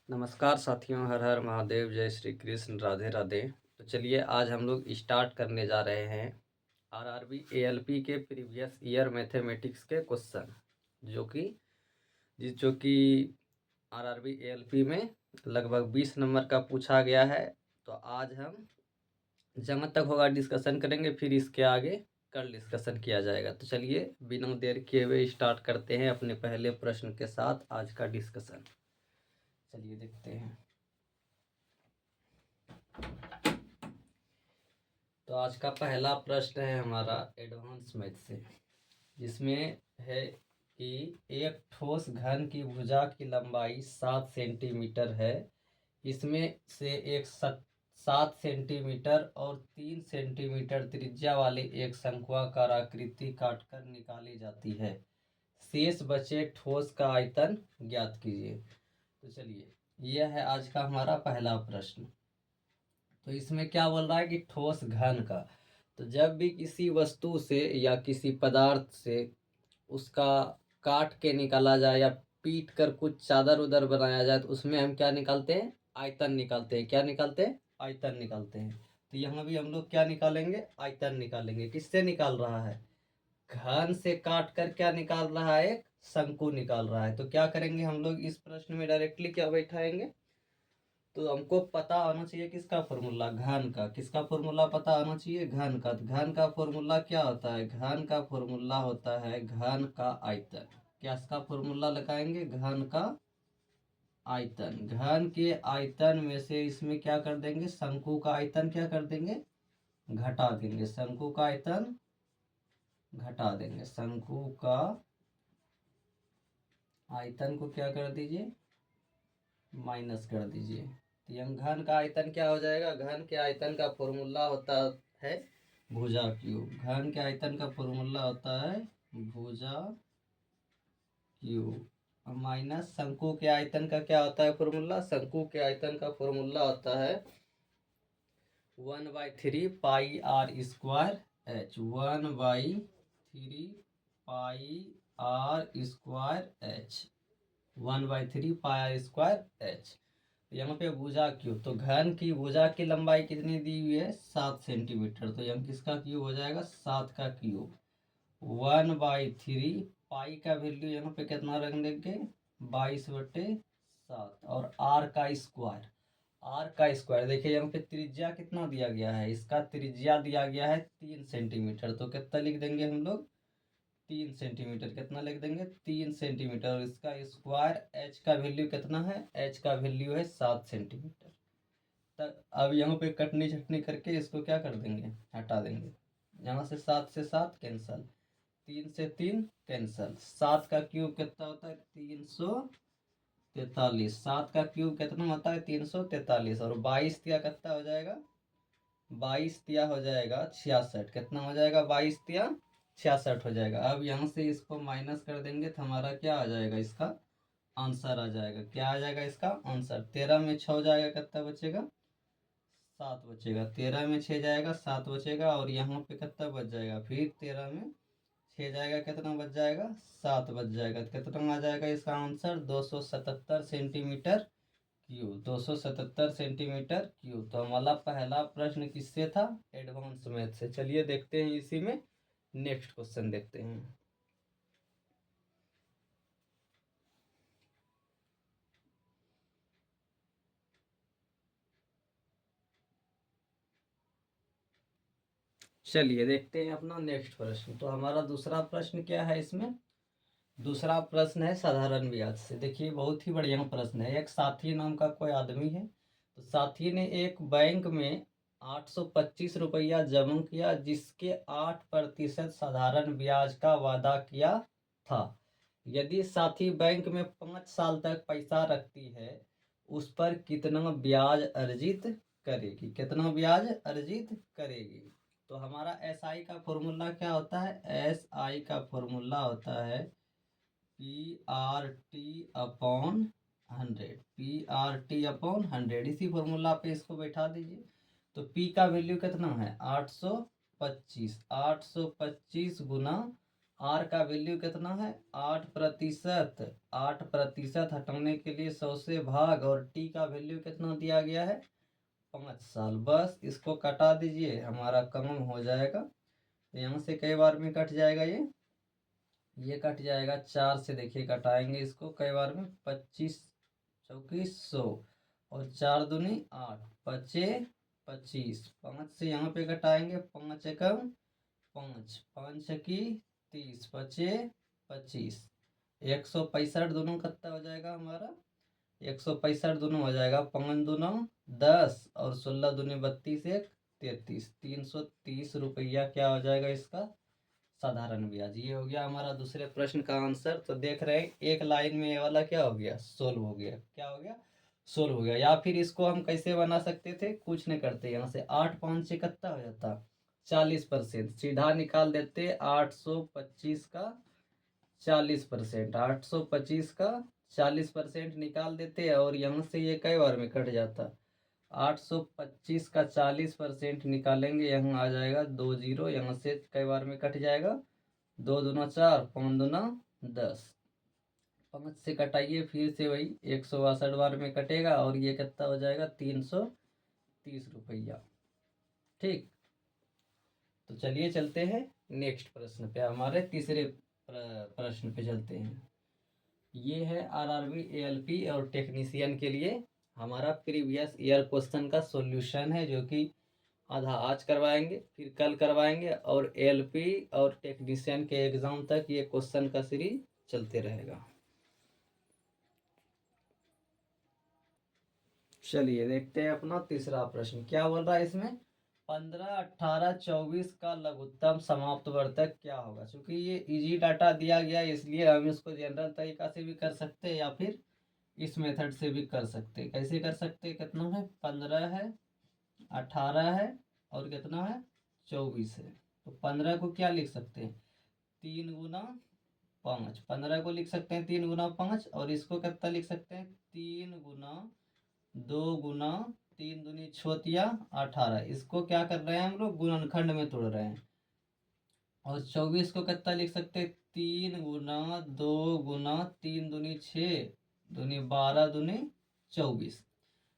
नमस्कार साथियों, हर हर महादेव, जय श्री कृष्ण, राधे राधे। तो चलिए आज हम लोग स्टार्ट करने जा रहे हैं आरआरबी एएलपी के प्रीवियस ईयर मैथमेटिक्स के क्वेश्चन, जो कि आरआरबी एएलपी में लगभग 20 नंबर का पूछा गया है। तो आज हम जहाँ तक होगा डिस्कशन करेंगे, फिर इसके आगे कल डिस्कशन किया जाएगा। तो चलिए बिना देर किए हुए स्टार्ट करते हैं अपने पहले प्रश्न के साथ आज का डिस्कशन। चलिए देखते हैं। तो आज का पहला प्रश्न है हमारा एडवांस मैथ से, जिसमें है कि एक ठोस घन की भुजा की लंबाई 7 सेंटीमीटर है। इसमें से एक 7 सेंटीमीटर और 3 सेंटीमीटर त्रिज्या वाली एक शंक्वाकार आकृति काटकर निकाली जाती है। शेष बचे ठोस का आयतन ज्ञात कीजिए। तो चलिए, यह है आज का हमारा पहला प्रश्न। तो इसमें क्या बोल रहा है कि ठोस घन का, तो जब भी किसी वस्तु से या किसी पदार्थ से उसका काट के निकाला जाए या पीट कर कुछ चादर उदर बनाया जाए, तो उसमें हम क्या निकालते हैं? आयतन निकालते हैं। क्या निकालते हैं? आयतन निकालते हैं। तो यहाँ भी हम लोग क्या निकालेंगे? आयतन निकालेंगे। किससे निकाल रहा है? घन से काट कर क्या निकाल रहा है? एक शंकु निकाल रहा है। तो क्या करेंगे हम लोग इस प्रश्न में? डायरेक्टली क्या बैठाएंगे? तो हमको पता होना चाहिए किसका फॉर्मूला? घन का। किसका फॉर्मूला पता होना चाहिए? घन का। तो घन का फॉर्मूला क्या होता है? घन का फॉर्मूला होता है घन का आयतन। क्या इसका फॉर्मूला लगाएंगे? घन का आयतन। घन के आयतन में से इसमें क्या कर देंगे? शंकु का आयतन क्या कर देंगे? घटा देंगे। शंकु का आयतन घटा देंगे। शंकु का आयतन को क्या कर दीजिए? माइनस कर दीजिए। तो यह घन का आयतन क्या हो जाएगा? घन के आयतन का फॉर्मूला होता है भुजा क्यूब। घन के आयतन का फॉर्मूला होता है भुजा क्यूब माइनस शंकु के आयतन का क्या होता है फॉर्मूला? शंकु के आयतन का फॉर्मूला होता है 1/3 pi r square h. 1/3 pi r square h. 1/3 pi r square h. यहाँ पे भुजा क्यूब, तो घन की भुजा की लंबाई कितनी दी हुई है? 7 सेंटीमीटर। तो यहाँ किसका क्यूब हो जाएगा? 7 का क्यूब। 1/3 पाई का वैल्यू यहाँ पे कितना रख देंगे? 22/7। और आर का स्क्वायर। आर का स्क्वायर देखिए, यहाँ पे त्रिज्या कितना दिया गया है? इसका त्रिज्या दिया गया है 3 सेंटीमीटर। तो कितना लिख देंगे हम लोग? 3 सेंटीमीटर। कितना लिख देंगे? 3 सेंटीमीटर। और इसका स्क्वायर एच का वैल्यू कितना है? एच का वैल्यू है 7 सेंटीमीटर। तब अब यहाँ पे कटनी छटनी करके इसको क्या कर देंगे? हटा देंगे। यहाँ से 7 से 7 कैंसल, 3 से 3 कैंसल। 7 का क्यूब कितना होता है? 343। 7 का क्यूब कितना होता है? 343। और 22 तिया कितना हो जाएगा? 22 तिया हो जाएगा 66। कितना हो जाएगा? 22 तिया 66 हो जाएगा। अब यहाँ से इसको माइनस कर देंगे तो हमारा क्या आ जाएगा? इसका आंसर आ जाएगा। क्या आ जाएगा इसका आंसर? 13 में 6 हो जाएगा, कितना बचेगा? 7 बचेगा। 13 में 6 जाएगा, 7 बचेगा। और यहाँ पे कितना बच जाएगा? फिर 13 में 6 जाएगा, कितना बच जाएगा? 7 बच जाएगा। तो कितना आ जाएगा इसका answer? 277 centimetre cube. 277 centimetre cube. तो हमारा पहला प्रश्न किससे था? एडवांस मैथ से। चलिए देखते हैं इसी में नेक्स्ट क्वेश्चन देखते हैं। चलिए देखते हैं अपना नेक्स्ट प्रश्न। तो हमारा दूसरा प्रश्न क्या है इसमें? दूसरा प्रश्न है साधारण ब्याज से। देखिए बहुत ही बढ़िया प्रश्न है। एक साथी नाम का कोई आदमी है। तो साथी ने एक बैंक में 825 रुपया जमा किया, जिसके 8% साधारण ब्याज का वादा किया था। यदि साथी बैंक में 5 साल तक पैसा रखती है, उस पर कितना ब्याज अर्जित करेगी? कितना ब्याज अर्जित करेगी? तो हमारा एस आई का फॉर्मूला क्या होता है? एस आई का फॉर्मूला होता है P/RT/100। P/RT/100। इसी फॉर्मूला पे इसको बैठा दीजिए। तो P का वैल्यू कितना है? 825। 825 गुना आर का वैल्यू कितना है 8%। 8% हटाने के लिए 100 से भाग, और टी का वैल्यू कितना दिया गया है 5 साल। बस इसको कटा दीजिए, हमारा काम हो जाएगा। यहाँ से कई बार में कट जाएगा, ये कट जाएगा 4 से। देखिए कटाएंगे इसको कई बार में, 25 चौकी 100, और 4 दूनी 8, 25 25। 5 से यहाँ पे घटाएंगे, 5 एकम 5, 5 की 30, 25 25। 165 दोनों कितना हो जाएगा हमारा, 165 दोनों हो जाएगा 5 दूनों 10, और 16 दूनी 32, 1 33। 330 क्या हो जाएगा इसका साधारण ब्याज। ये हो गया हमारा दूसरे प्रश्न का आंसर। तो देख रहे हैं एक लाइन में ये वाला क्या हो गया सोल्व हो गया। क्या हो गया सोल्व हो गया। या फिर इसको हम कैसे बना सकते थे, कुछ नहीं करते, यहाँ से 8 5 से कितना हो जाता 40%, सीधा निकाल देते 825 का 40%, 825 का 40% निकाल देते, और यहाँ से ये कई बार में कट जाता 825 का 40% निकालेंगे, यहाँ आ जाएगा 2 जीरो, यहाँ से कई बार में कट जाएगा, 2 दूना 4, 5 दूना 10। 5 से कटाइए फिर से वही 162 बार में कटेगा, और ये कितना हो जाएगा 330 रुपया। ठीक, तो चलिए चलते हैं नेक्स्ट प्रश्न पे, हमारे तीसरे प्रश्न पे चलते हैं। ये है आरआरबी एएलपी और टेक्नीशियन के लिए हमारा प्रीवियस ईयर क्वेश्चन का सॉल्यूशन है, जो कि आधा आज करवाएंगे, फिर कल करवाएंगे, और एएलपी और टेक्नीशियन के एग्जाम तक ये क्वेश्चन का सीरीज चलते रहेगा। चलिए देखते हैं अपना तीसरा प्रश्न क्या बोल रहा है इसमें। 15, 18, 24 का लघुत्तम समाप्त वर्तक क्या होगा। क्योंकि ये इजी डाटा दिया गया है, इसलिए हम इसको जनरल तरीका से भी कर सकते हैं, या फिर इस मेथड से भी कर सकते हैं। कैसे कर सकते हैं, कितना है 15 है, 18 है, और कितना है 24 है। तो 15 को क्या लिख सकते हैं 3 गुना 5। 15 को लिख सकते हैं 3 गुना 5, और इसको कितना लिख सकते हैं 3 गुना 2 गुना 3 दूनी छोतिया 18। इसको क्या कर रहे हैं हम लोग गुणनखंड में तोड़ रहे हैं। और 24 को कितना लिख सकते हैं 3 गुना 2 गुना 3 दूनी 6 दूनी 12 दूनी 24।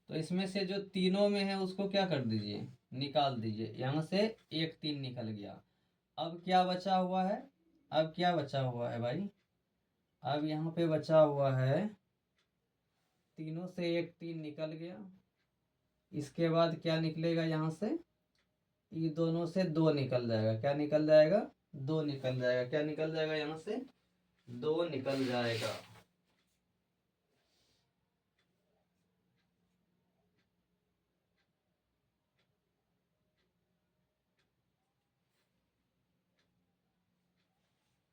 तो इसमें से जो तीनों में है उसको क्या कर दीजिए निकाल दीजिए। यहाँ से 1 3 निकल गया। अब क्या बचा हुआ है, अब क्या बचा हुआ है भाई, अब यहाँ पे बचा हुआ है तीनों से 1 3 निकल गया। इसके बाद क्या निकलेगा, यहाँ से ये दोनों से 2 निकल जाएगा। क्या निकल जाएगा 2 निकल जाएगा। क्या निकल जाएगा, यहाँ से 2 निकल जाएगा।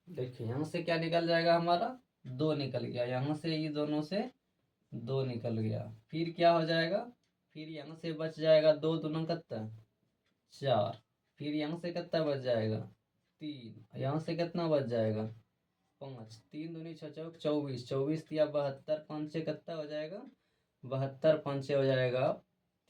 देखिए यहाँ से क्या निकल जाएगा हमारा 2 निकल गया। यहाँ से ये दोनों से 2 निकल गया। फिर क्या हो जाएगा, फिर यहाँ से बच जाएगा 2 दूना कितना 4। फिर यहाँ से कितना बच जाएगा 3। यहाँ से कितना बच जाएगा 5। 3 दूनी 6 चौक 24, 24 या 72, 5 कितना हो जाएगा 72, 5 हो जाएगा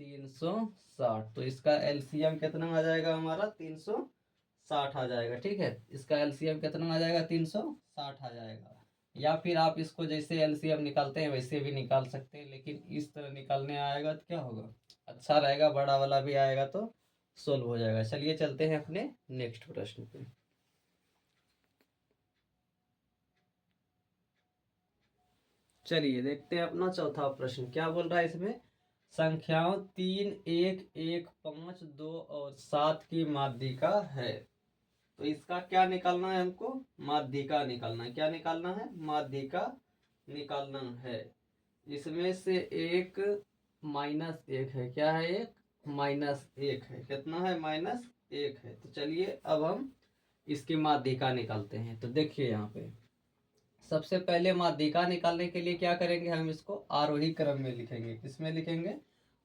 360। तो इसका एलसीएम कितना आ जाएगा हमारा 360 आ जाएगा। ठीक है, इसका एलसीएम कितना आ जाएगा 360 आ जाएगा। या फिर आप इसको जैसे एलसीएम निकालते हैं वैसे भी निकाल सकते हैं, लेकिन इस तरह निकालने आएगा तो क्या होगा अच्छा रहेगा, बड़ा वाला भी आएगा तो सोल्व हो जाएगा। चलिए चलते हैं अपने नेक्स्ट प्रश्न पे। चलिए देखते हैं अपना चौथा प्रश्न क्या बोल रहा है इसमें। संख्याओं 3 1 1 5 2 और 7 की माध्यिका है। तो इसका क्या निकालना है हमको, माध्यिका निकालना है। क्या निकालना है, माध्यिका निकालना है। इसमें से एक -1 है। क्या है, एक -1 है। कितना है -1 है। तो चलिए अब हम इसकी माध्यिका निकालते हैं। तो देखिए यहाँ पे सबसे पहले माध्यिका निकालने के लिए क्या करेंगे, हम इसको आरोही क्रम में लिखेंगे। किसमें लिखेंगे,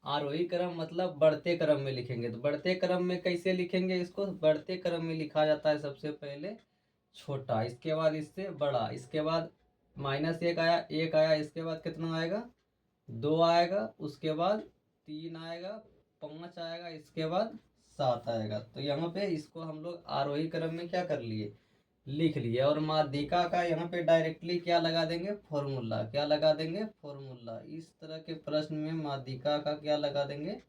आरोही क्रम मतलब बढ़ते क्रम में लिखेंगे। तो बढ़ते क्रम में कैसे लिखेंगे इसको, बढ़ते क्रम में लिखा जाता है सबसे पहले छोटा, इसके बाद इससे बड़ा, इसके बाद -1 आया, 1 आया, इसके बाद कितना आएगा 2 आएगा, उसके बाद 3 आएगा, 5 आएगा, इसके बाद 7 आएगा। तो यहाँ पे इसको हम लोग आरोही क्रम में क्या कर लिए लिख लिए। और माध्यिका का यहाँ पे डायरेक्टली क्या लगा देंगे, फॉर्मूला। क्या लगा देंगे, फॉर्मूला। इस तरह के प्रश्न में माध्यिका का क्या लगा देंगे,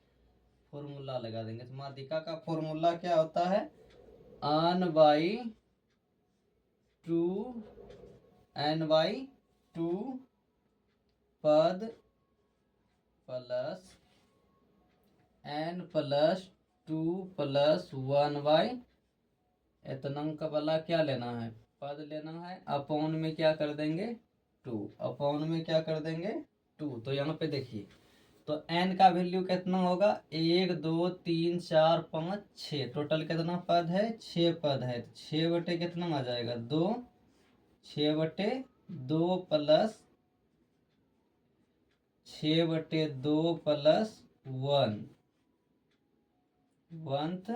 फॉर्मूला लगा देंगे। तो माध्यिका का फॉर्मूला क्या होता है, n/2 पद प्लस n+2 प्लस 1/, इतनंक वाला क्या लेना है, पद लेना है। अपॉन में क्या कर देंगे, 2। अपॉन में क्या कर देंगे, 2। तो यहाँ पे देखिए, तो n का वैल्यू कितना होगा, 1 2 3 4 5 6। टोटल कितना पद है, 6 पद है। 6 बटे कितना आ जाएगा, 2। 6 बटे 2 प्लस 6 बटे 2 प्लस 1 वंथ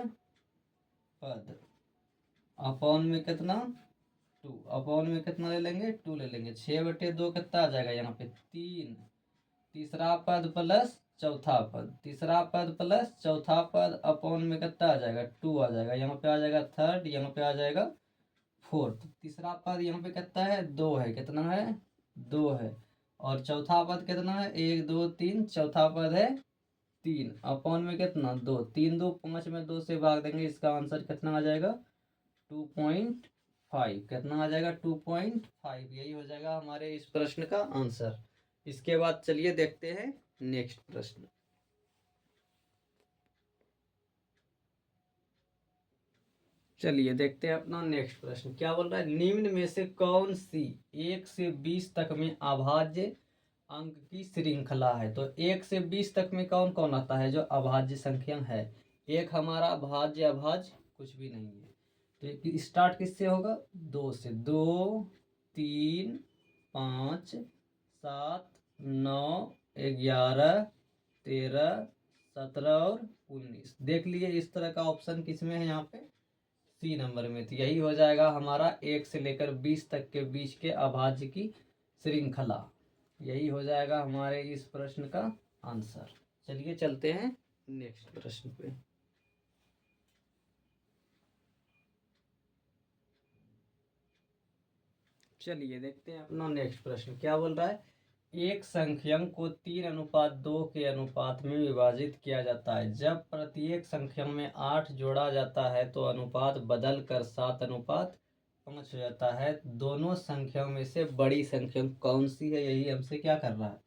पद। अपॉन में कितना, 2। अपॉन में कितना ले लेंगे, 2 ले लेंगे। 6 बटे 2 कितना आ जाएगा यहाँ पे, 3। तीसरा पद प्लस चौथा पद, तीसरा पद प्लस चौथा पद। अपॉन में कितना आ जाएगा, 2 आ जाएगा। यहाँ पे आ जाएगा थर्ड, यहाँ पे आ जाएगा फोर्थ। तीसरा पद यहाँ पे कितना है, 2 है। कितना है, 2 है। और चौथा पद कितना है, 1 2 3। चौथा पद है 3। अपॉन में कितना, 2। 3 2 5 में 2 से भाग देंगे। इसका आंसर कितना आ जाएगा, 2.5। कितना आ जाएगा, 2.5। यही हो जाएगा हमारे इस प्रश्न का आंसर। इसके बाद चलिए देखते हैं नेक्स्ट प्रश्न। चलिए देखते हैं अपना नेक्स्ट प्रश्न क्या बोल रहा है। निम्न में से कौन सी 1 से 20 तक में अभाज्य अंक की श्रृंखला है। तो 1 से 20 तक में कौन कौन आता है जो अभाज्य संख्या है। एक हमारा भाज्य अभाज्य कुछ भी नहीं है। तो स्टार्ट किससे होगा, 2 से। 2 3 5 7 9 11 13 17 और 19। देख लीजिए इस तरह का ऑप्शन किसमें है, यहाँ पे सी नंबर में। तो यही हो जाएगा हमारा 1 से लेकर 20 तक के बीच के अभाज्य की श्रृंखला। यही हो जाएगा हमारे इस प्रश्न का आंसर। चलिए चलते हैं नेक्स्ट प्रश्न पे। चलिए देखते हैं अपना नेक्स्ट प्रश्न क्या बोल रहा है। एक संख्यांक को 3:2 के अनुपात में विभाजित किया जाता है। जब प्रत्येक संख्या में 8 जोड़ा जाता है तो अनुपात बदल कर 7:5 हो जाता है। दोनों संख्याओं में से बड़ी संख्या कौन सी है, यही हमसे क्या कर रहा है,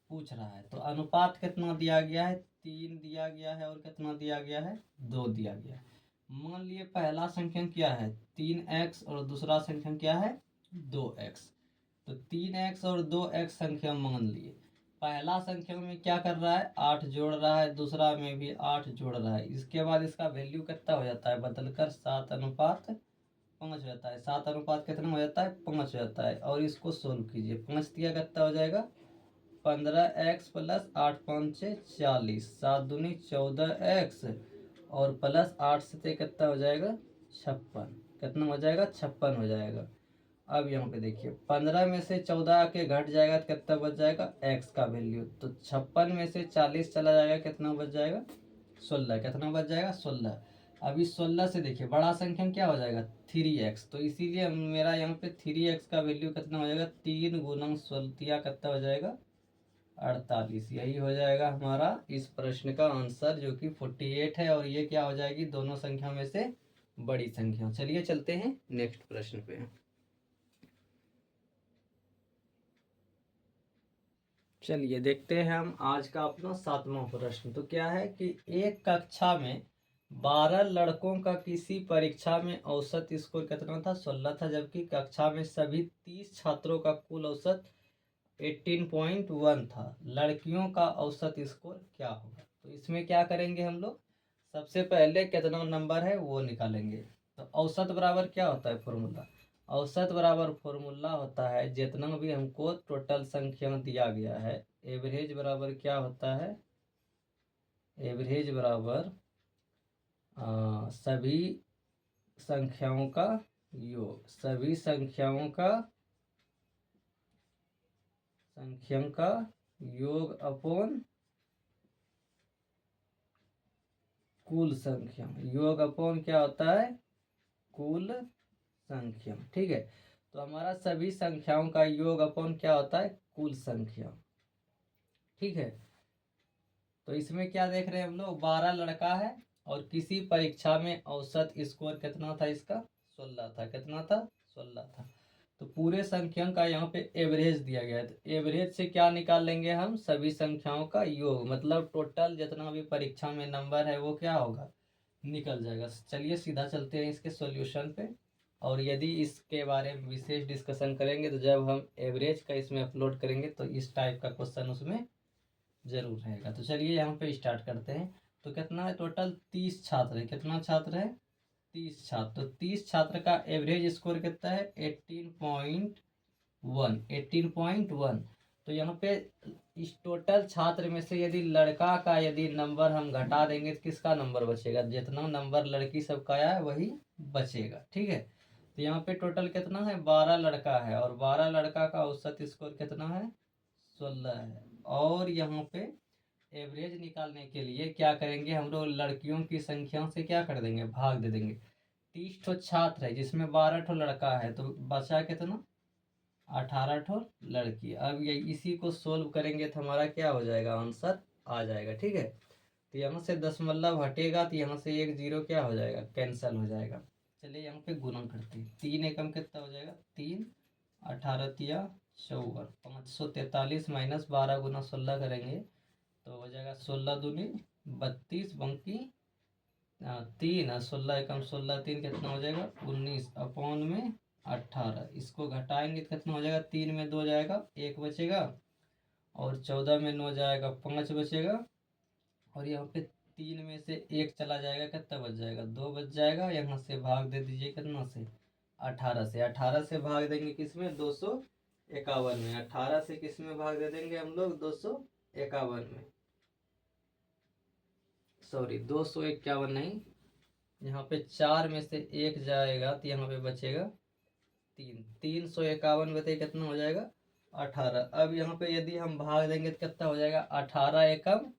पूछ रहा है। तो अनुपात कितना दिया गया है, 3 दिया गया है। और कितना दिया गया है, 2 दिया गया है। मान लिए पहला संख्या क्या है, 3x, और दूसरा संख्या क्या है, 2x। तो 3x और 2x संख्या मान लिए। पहला संख्या में क्या कर रहा है, 8 जोड़ रहा है। दूसरा में भी 8 जोड़ रहा है। इसके बाद इसका वैल्यू कितना हो जाता है, बदलकर 7:5 हो जाता है। 7 अनुपात कितना हो जाता है, 5 हो जाता है। और इसको सोल्व कीजिए। 5 दिया कितना हो जाएगा, 15x प्लस 8 5 40। 7 दूनी 14x और प्लस 8 से कितना हो जाएगा, 56। कितना हो जाएगा, 56 हो जाएगा। अब यहाँ पे देखिए 15 में से 14 के घट जाएगा तो कितना बच जाएगा, x का वैल्यू। तो 56 में से 40 चला जाएगा, कितना बच जाएगा, 16। कितना बच जाएगा, 16। अभी 16 से देखिए बड़ा संख्या क्या हो जाएगा, 3x। तो इसीलिए मेरा यहाँ पे 3x का वैल्यू कितना हो जाएगा, 3 गुना 16 कितना हो जाएगा, 48। यही हो जाएगा हमारा इस प्रश्न का आंसर, जो कि 48 है। और ये क्या हो जाएगी, दोनों संख्या में से बड़ी संख्या। चलिए चलते हैं नेक्स्ट प्रश्न पे। चलिए देखते हैं हम आज का अपना 7वां प्रश्न। तो क्या है कि एक कक्षा में 12 लड़कों का किसी परीक्षा में औसत स्कोर कितना था, 16 था। जबकि कक्षा में सभी 30 छात्रों का कुल औसत 18.1 था। लड़कियों का औसत स्कोर क्या होगा। तो इसमें क्या करेंगे हम लोग, सबसे पहले कितना नंबर है वो निकालेंगे। तो औसत बराबर क्या होता है, फॉर्मूला। औसत बराबर फॉर्मूला होता है जितना भी हमको टोटल संख्या दिया गया है। एवरेज बराबर क्या होता है, एवरेज बराबर सभी संख्याओं का योग। सभी संख्याओं का योग अपॉन कुल संख्या। योग अपॉन क्या होता है, कुल संख्या। ठीक है, तो हमारा सभी संख्याओं का योग अपॉन क्या होता है, कुल संख्या। ठीक है, तो इसमें क्या देख रहे हैं हम लोग, 12 लड़का है और किसी परीक्षा में औसत स्कोर कितना था इसका, 16 था। कितना था, 16 था। तो पूरे संख्याओं का यहाँ पे एवरेज दिया गया है, तो एवरेज से क्या निकाल लेंगे हम, सभी संख्याओं का योग, मतलब टोटल जितना भी परीक्षा में नंबर है वो क्या होगा, निकल जाएगा। चलिए सीधा चलते हैं इसके सॉल्यूशन पे। और यदि इसके बारे में विशेष डिस्कशन करेंगे तो जब हम एवरेज का इसमें अपलोड करेंगे तो इस टाइप का क्वेश्चन उसमें जरूर रहेगा। तो चलिए यहाँ पे स्टार्ट करते हैं। तो कितना है, टोटल 30 छात्र है। कितना छात्र है, 30 छात्र। तो 30 छात्र का एवरेज स्कोर कितना है, 18.1, 18.1। तो यहाँ पे इस टोटल छात्र में से यदि लड़का का यदि नंबर हम घटा देंगे तो किसका नंबर बचेगा, जितना नंबर लड़की सबका आया है वही बचेगा। ठीक है, तो यहाँ पे टोटल कितना है, 12 लड़का है और 12 लड़का का औसत स्कोर कितना है, 16 है। और यहाँ पे एवरेज निकालने के लिए क्या करेंगे हम लोग, लड़कियों की संख्या से क्या कर देंगे, भाग दे देंगे। 30 ठो छात्र है जिसमें 12 ठो लड़का है, तो बचा कितना, 18 ठो लड़की। अब ये इसी को सोल्व करेंगे तो हमारा क्या हो जाएगा, आंसर आ जाएगा। ठीक है, तो यहाँ से दशमलव हटेगा तो यहाँ से एक जीरो क्या हो जाएगा, कैंसल हो जाएगा। चलिए यहाँ पे गुणा करते हैं, 3 एकम कितना हो जाएगा, 3, 18 तिया 54, 543 माइनस 12 गुना 16 करेंगे तो हो जाएगा 16 दूनी 32, बंकी 3, 16 एकम 16, 3 कितना हो जाएगा, 19 अपॉन में 18। इसको घटाएंगे तो कितना हो जाएगा, 3 में 2 जाएगा, 1 बचेगा, और 14 में 9 जाएगा, 5 बचेगा, और यहाँ पे 3 में से 1 चला जाएगा, कितना बच जाएगा, 2 बच जाएगा। यहाँ से भाग दे दीजिए कितना से, 18 से। 18 से भाग देंगे किसमें, 251 में। 18 से किस में भाग दे देंगे हम लोग, 251 में, सॉरी 251 नहीं, यहाँ पे 4 में से 1 जाएगा तो यहाँ पे बचेगा 3, 351 में तो कितना हो जाएगा, 18। अब यहाँ पे यदि हम भाग देंगे तो कितना हो जाएगा, 18 एकम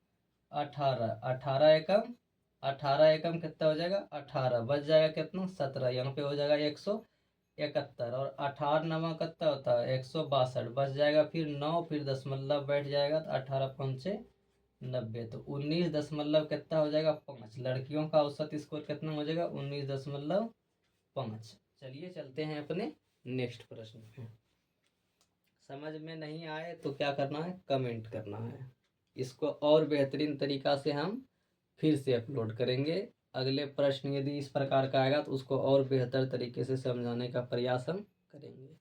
18, 18 एकम 18 एकम कितना हो जाएगा, 18 बच जाएगा कितना, 17। यहाँ पे हो जाएगा 171, और 18 नमा कितना होता है, 162 बच जाएगा, फिर 9, फिर दशमलव बैठ जाएगा तो 18 पंचे 90, तो 19 दशमलव कितना हो जाएगा, 5। लड़कियों का औसत स्कोर कितना हो जाएगा, 19.5। चलिए चलते हैं अपने नेक्स्ट प्रश्न पे। समझ में नहीं आए तो क्या करना है, कमेंट करना है। इसको और बेहतरीन तरीका से हम फिर से अपलोड करेंगे। अगले प्रश्न यदि इस प्रकार का आएगा तो उसको और बेहतर तरीके से समझाने का प्रयास हम करेंगे।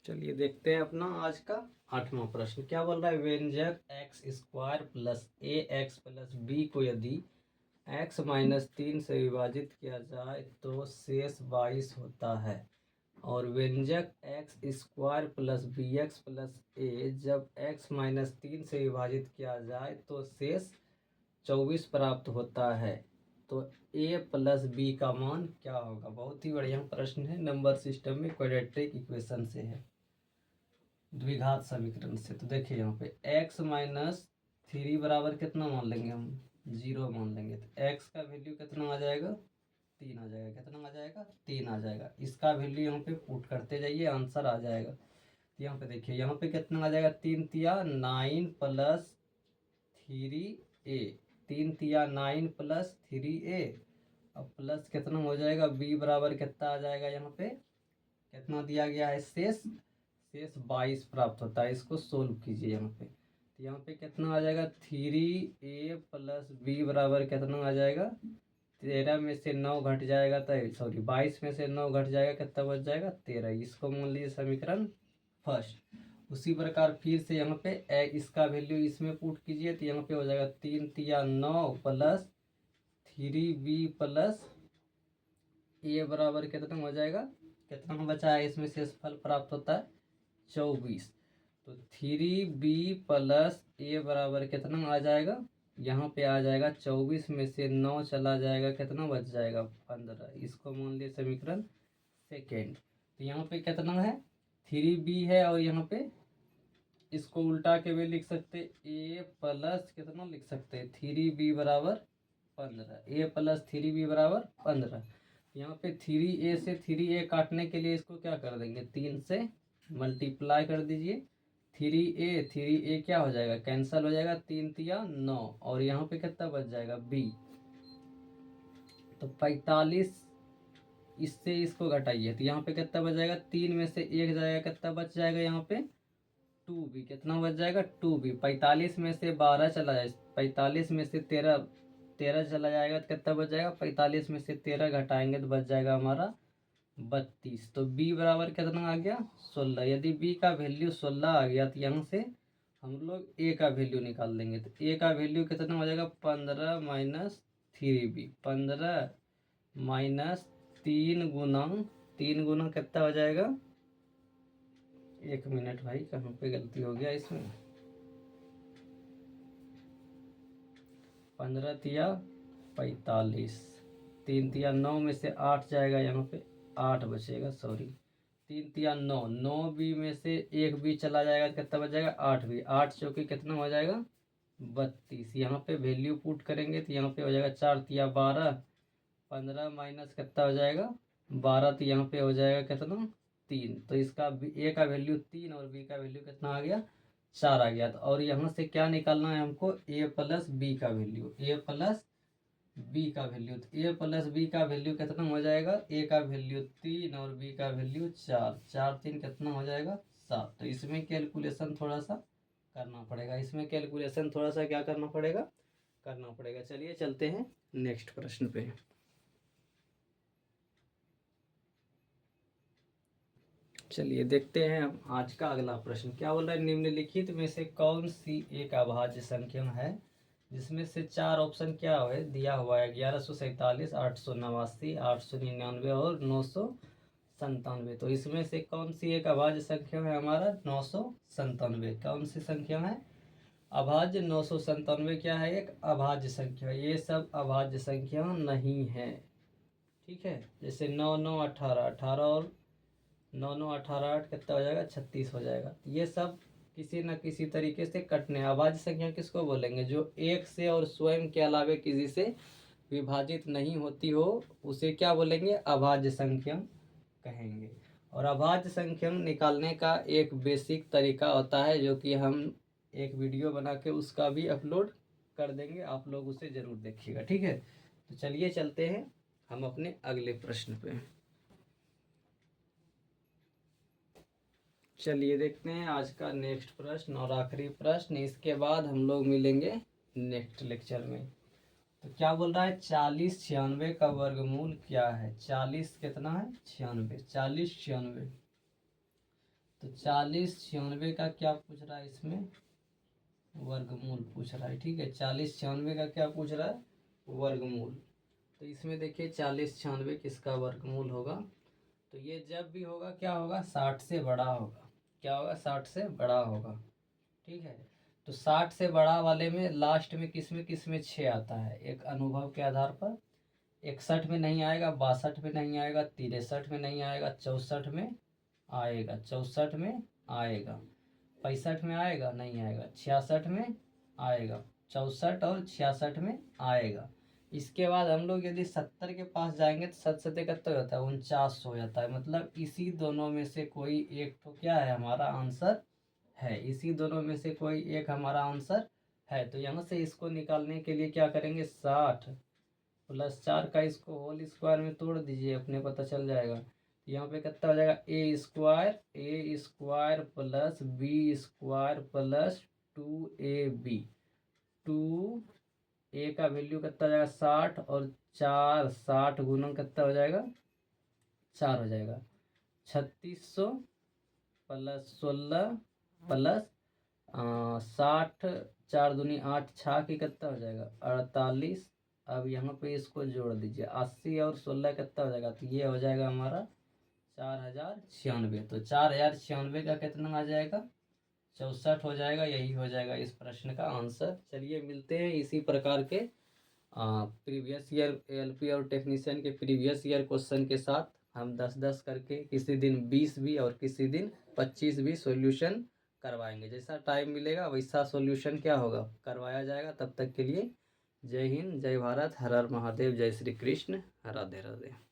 चलिए देखते हैं अपना आज का 8वां प्रश्न। क्या बोल रहा है, व्यंजक एक्स स्क्वायर प्लस ए एक्स प्लस बी को यदि x माइनस 3 से विभाजित किया जाए तो शेष 22 होता है, और व्यंजक x square plus b x plus a जब x माइनस 3 से विभाजित किया जाए तो शेष 24 प्राप्त होता है, तो a प्लस बी का मान क्या होगा। बहुत ही बढ़िया प्रश्न है, नंबर सिस्टम में क्वाड्रेटिक इक्वेशन से है, द्विघात समीकरण से। तो देखिए यहाँ पे x माइनस 3 बराबर कितना मान लेंगे हम, 0 मान लेंगे, तो x का वैल्यू कितना आ जाएगा, 3 आ जाएगा। कितना आ जाएगा, 3 आ जाएगा। इसका वैल्यू यहाँ पे पुट करते जाइए, आंसर आ जाएगा। तो यहाँ पे देखिए, यहाँ पे कितना आ जाएगा, 3 तिया 9 प्लस 3a, 3 तिया 9 प्लस 3a, अब प्लस कितना हो जाएगा, b बराबर कितना आ जाएगा, यहाँ पे कितना दिया गया है, शेष 22 प्राप्त होता है। इसको सोल्व कीजिए यहाँ पे, तो यहाँ पे कितना आ जाएगा, 3a प्लस बी बराबर कितना आ जाएगा, 13 में से 9 घट जाएगा, तो सॉरी 22 में से 9 घट जाएगा, कितना बच जाएगा, 13। इसको मान लीजिए समीकरण फर्स्ट। उसी प्रकार फिर से यहाँ पे इसका वैल्यू इसमें पुट कीजिए, तो यहाँ पे हो जाएगा 3 तिया 9 प्लस 3b प्लस ए बराबर कितना हो जाएगा, कितना बचा है इसमें शेषफल प्राप्त होता है 24। तो 3b प्लस ए बराबर कितना आ जाएगा, यहाँ पे आ जाएगा 24 में से 9 चला जाएगा, कितना बच जाएगा 15। इसको मान लिया समीकरण सेकेंड। तो यहाँ पे कितना है, 3b है, और यहाँ पे इसको उल्टा के भी लिख सकते, a प्लस कितना लिख सकते हैं, 3b बराबर 15, a प्लस 3b बराबर 15। यहाँ पे 3a से 3a काटने के लिए इसको क्या कर देंगे, 3 से मल्टीप्लाई कर दीजिए। 3a क्या हो जाएगा, कैंसल हो जाएगा, 3 तिया 9, और यहाँ पे कितना बच जाएगा b, तो 45। इससे इसको घटाइए तो यहाँ पे कितना बच जाएगा, 3 में से 1 जाएगा, कितना बच जाएगा यहाँ पे 2b, कितना बच जाएगा 2b। 45 में से 12 चला जाए, 45 में से 13 चला जाएगा तो कितना बच जाएगा, 45 में से 13 घटाएंगे तो बच जाएगा हमारा 32। तो b बराबर कितना आ गया 16। यदि b का वैल्यू 16 आ गया तो यहाँ से हम लोग a का वैल्यू निकाल देंगे। तो a का वैल्यू कितना हो जाएगा, 15 माइनस 3b, 15 माइनस 3 गुना कितना हो जाएगा, 1 मिनट भाई, कहाँ पे गलती हो गया इसमें, 15 तिया 45, 3 तिया 9 में से 8 जाएगा, यहाँ पे 8 बचेगा, सॉरी, 3 तिया 9, 9b में से 1b चला जाएगा, कितना बच जाएगा 8b, 8 चौके कितना हो जाएगा 32। यहाँ पे वैल्यू पुट करेंगे तो यहाँ पे हो जाएगा 4 तिया 12, 15 माइनस कितना हो जाएगा 12, तो यहाँ पे हो जाएगा कितना 3। तो इसका a का वैल्यू 3 और b का वैल्यू कितना आ गया 4 आ गया। तो और यहाँ से क्या निकालना है हमको, a प्लस b का वैल्यू, a प्लस b का वैल्यू। तो a प्लस b का वैल्यू कितना हो जाएगा, a का वैल्यू 3 और b का वैल्यू 4, 4 3 कितना हो जाएगा 7। तो इसमें कैलकुलेशन थोड़ा सा करना पड़ेगा, इसमें कैलकुलेशन थोड़ा सा क्या करना पड़ेगा, करना पड़ेगा। चलिए चलते हैं नेक्स्ट प्रश्न पे। चलिए देखते हैं हम आज का अगला प्रश्न क्या बोल रहा है, निम्नलिखित में से कौन सी एक अभाज्य संख्या है जिसमें से 4 ऑप्शन क्या है दिया हुआ है, 1147, 889, 899 और 997। तो इसमें से कौन सी एक अभाज्य संख्या है हमारा 997, कौन सी संख्या है अभाज्य 997 क्या है, एक अभाज्य संख्या। ये सब अभाज्य संख्या नहीं है, ठीक है। जैसे 9 9 18, 18 और 9 9 18 8 कितना हो जाएगा 36 हो जाएगा। ये सब किसी न किसी तरीके से कटने। अभाज्य संख्या किसको बोलेंगे, जो एक से और स्वयं के अलावे किसी से विभाजित नहीं होती हो उसे क्या बोलेंगे, अभाज्य संख्या कहेंगे। और अभाज्य संख्या निकालने का एक बेसिक तरीका होता है जो कि हम एक वीडियो बना के उसका भी अपलोड कर देंगे, आप लोग उसे ज़रूर देखिएगा, ठीक है। तो चलिए चलते हैं हम अपने अगले प्रश्न पे। चलिए देखते हैं आज का नेक्स्ट प्रश्न और आखिरी प्रश्न, इसके बाद हम लोग मिलेंगे नेक्स्ट लेक्चर में। तो क्या बोल रहा है, 40 96 का वर्गमूल क्या है। 40 कितना है 96, 40 96। तो 40 96 का क्या पूछ रहा है, इसमें वर्गमूल पूछ रहा है, ठीक है। 40 96 का क्या पूछ रहा है, वर्गमूल। तो इसमें देखिए 40 96 किसका वर्गमूल होगा, तो ये जब भी होगा क्या होगा 60 से बड़ा होगा, क्या होगा 60 से बड़ा होगा, ठीक है। तो 60 से बड़ा वाले में लास्ट में किस में 6 आता है, एक अनुभव के आधार पर 61 में नहीं आएगा, 62 में नहीं आएगा, 63 में नहीं आएगा, 64 में आएगा, 64 में आएगा, 65 में आएगा नहीं आएगा, 66 में आएगा, 64 और 66 में आएगा। इसके बाद हम लोग यदि 70 के पास जाएंगे तो 7 7 कितना हो जाता है 49 हो जाता है। मतलब इसी दोनों में से कोई एक तो क्या है हमारा आंसर है, इसी दोनों में से कोई एक हमारा आंसर है। तो यहाँ से इसको निकालने के लिए क्या करेंगे, 60 प्लस 4 का इसको होल स्क्वायर में तोड़ दीजिए, अपने पता चल जाएगा। यहाँ पे कितना हो जाएगा a square plus b square plus 2ab। 2a का वैल्यू कितना हो जाएगा 60 और 4 60 गुना कितना हो जाएगा 4 हो जाएगा 3600 प्लस 16 प्लस 60, 4 दूनी 8, 6 की कितना हो जाएगा 48। अब यहाँ पे इसको जोड़ दीजिए 80 और 16 कितना हो जाएगा, तो ये हो जाएगा हमारा 4096। तो 4096 का कितना आ जाएगा 64 हो जाएगा, यही हो जाएगा इस प्रश्न का आंसर। चलिए मिलते हैं इसी प्रकार के प्रीवियस ईयर एलपी और टेक्नीशियन के प्रीवियस ईयर क्वेश्चन के साथ हम 10-10 करके किसी दिन 20 भी और किसी दिन 25 भी सॉल्यूशन करवाएंगे। जैसा टाइम मिलेगा वैसा सॉल्यूशन क्या होगा करवाया जाएगा। तब तक के लिए जय हिंद, जय भारत, हर हर महादेव, जय श्री कृष्ण, राधे राधे।